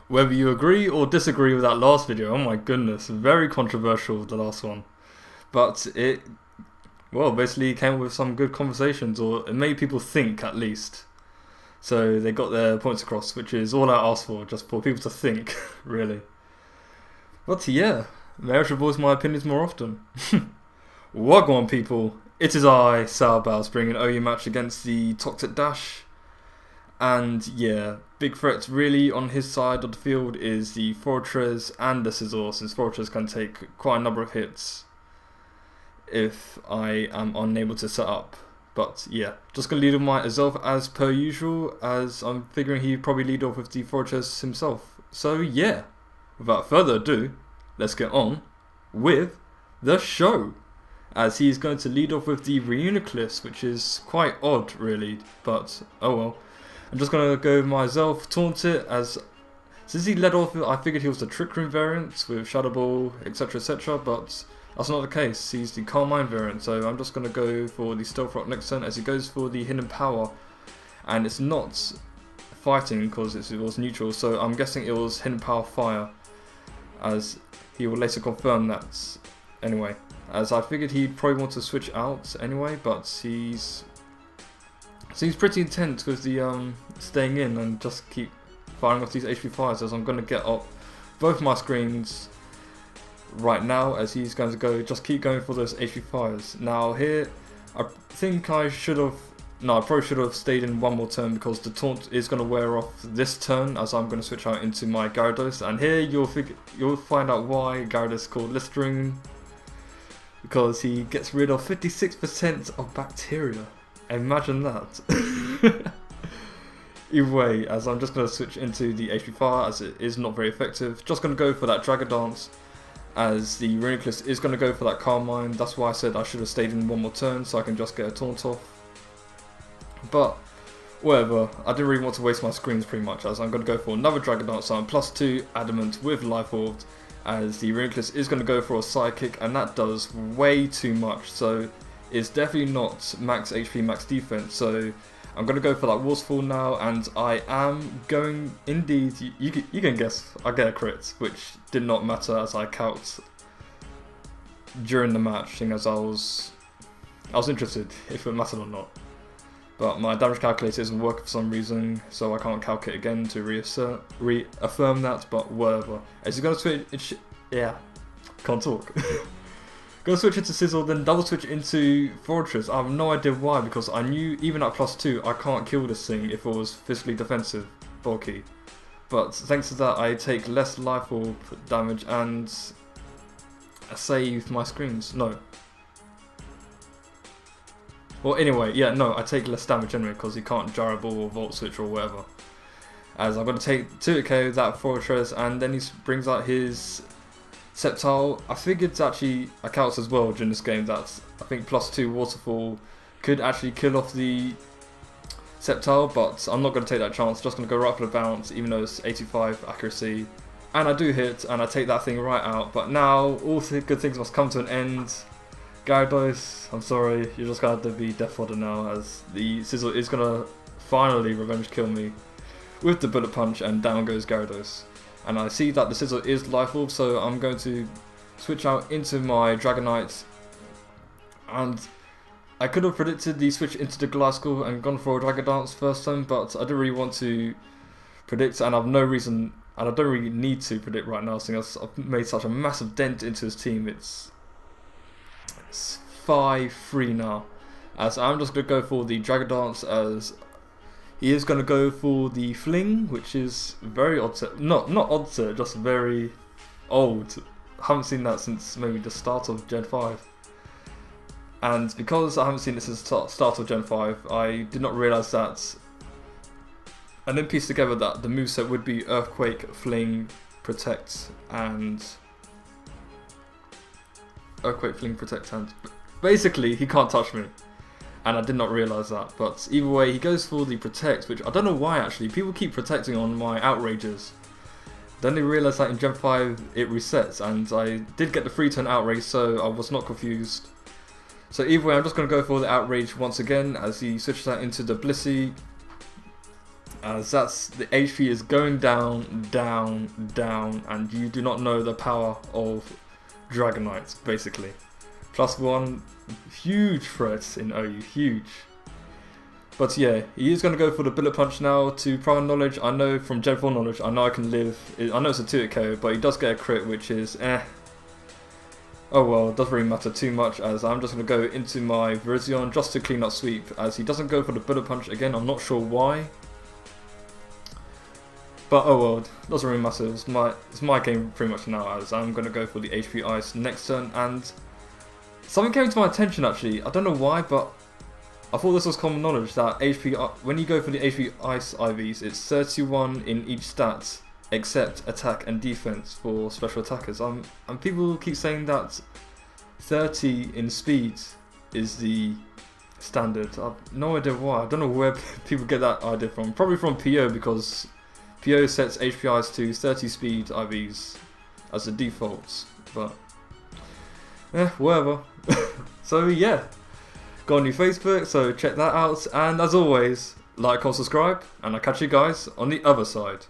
whether you agree or disagree with that last video. Oh my goodness, very controversial, the last one. But it, well, basically came with some good conversations, or it made people think at least. So they got their points across, which is all I asked for, just for people to think, really. But yeah, maybe I should voice my opinions more often. Wagwan people, it is I, SourBawss, bringing an OU match against the Toxicdash. And yeah, big threats really on his side of the field is the Fortress and the Scissor, since Fortress can take quite a number of hits if I am unable to set up. But yeah, just going to lead with my Azelf as per usual, as I'm figuring he'd probably lead off with the Fortress himself. So yeah, without further ado, let's get on with the show. As he's going to lead off with the Reuniclus, which is quite odd really, but oh well. I'm just going to go with my Azelf, taunt it, as since he led off, I figured he was the Trick Room variant with Shadow Ball, etc, but that's not the case. He's the Carmine variant, so I'm just going to go for the Stealth Rock next turn as he goes for the Hidden Power. And it's not fighting because it was neutral, so I'm guessing it was Hidden Power Fire, as he will later confirm that anyway. As I figured he'd probably want to switch out anyway, but he's pretty intent with the staying in and just keep firing off these HP fires, as I'm going to get up both my screens right now, as he's going to go just keep going for those HP fires. Now here, I think I probably should have stayed in one more turn, because the taunt is going to wear off this turn, as I'm going to switch out into my Gyarados. And here you'll find out why Gyarados is called Listerine, because he gets rid of 56% of bacteria. Imagine that. Either way, as I'm just going to switch into the HP Fire, as it is not very effective. Just going to go for that Dragon Dance, as the Reuniclus is going to go for that Carmine. That's why I said I should have stayed in one more turn, so I can just get a taunt off. But whatever, I didn't really want to waste my screens pretty much, as I'm going to go for another Dragon Dance. So I'm +2 Adamant with Life Orb, as the Reuniclus is going to go for a Psychic, and that does way too much. So it's definitely not max HP, max defense. So I'm going to go for that Waterfall now, and I am going, indeed, you can guess, I get a crit, which did not matter as I calced during the match, seeing as I was interested if it mattered or not. But my damage calculator isn't working for some reason, so I can't calculate again to reaffirm that, but whatever. As you're going to switch, yeah, can't talk. Go switch into Sizzle, then double switch into Fortress. I have no idea why, because I knew even at +2 I can't kill this thing if it was physically defensive, bulky. But thanks to that I take less Life Orb damage and I save my screens. No. Well anyway, yeah, no, I take less damage anyway because he can't Gyro Ball or Volt Switch or whatever. As I'm going to take 2 KO that Fortress, and then he brings out his Sceptile. I figured actually I counts as well during this game that I think +2 Waterfall could actually kill off the Sceptile, but I'm not going to take that chance. Just going to go right for the bounce, even though it's 85 accuracy. And I do hit, and I take that thing right out. But now, all good things must come to an end. Gyarados, I'm sorry, you're just going to have to be Death Fodder now, as the Sizzle is going to finally revenge kill me with the Bullet Punch, and down goes Gyarados. And I see that the Sizzle is Life Orb, so I'm going to switch out into my Dragonite. And I could have predicted the switch into the Gliscor and gone for a Dragon Dance first time, but I didn't really want to predict, and I have no reason, and I don't really need to predict right now, since I've made such a massive dent into his team. It's 5-3 now, as I'm just going to go for the Dragon Dance, as he is going to go for the Fling, which is very odd set. Not odd set, just very old. I haven't seen that since maybe the start of Gen 5. And because I haven't seen this since the start of Gen 5, I did not realise that. And then pieced together that the moveset would be Earthquake, Fling, Protect, and Earthquake, Fling, Protect, and basically he can't touch me. And I did not realise that, but either way, he goes for the Protect, which I don't know why actually. People keep protecting on my Outrages. Then they realise that in Gen 5 it resets, and I did get the free turn Outrage, so I was not confused. So either way, I'm just going to go for the Outrage once again, as he switches that into the Blissey. as that's the HP is going down, down, down, and you do not know the power of Dragonites, basically. +1, huge threats in OU, huge. But yeah, he is going to go for the bullet punch now. To prior knowledge, I know from Gen 4 knowledge, I know I can live. I know it's a 2-hit KO, but he does get a crit, which is oh well, it doesn't really matter too much, as I'm just going to go into my Virizion just to clean up sweep, as he doesn't go for the bullet punch again. I'm not sure why. But oh well, doesn't really matter. It's my game pretty much now, as I'm going to go for the HP Ice next turn. And something came to my attention actually. I don't know why, but I thought this was common knowledge that when you go for the HP Ice IVs, it's 31 in each stat except attack and defense for special attackers. And people keep saying that 30 in speed is the standard. I've no idea why. I don't know where people get that idea from. Probably from PO, because PO sets HP Ice to 30 speed IVs as the default. But whatever. So yeah. Got a new Facebook, so check that out, and as always, like or subscribe, and I'll catch you guys on the other side.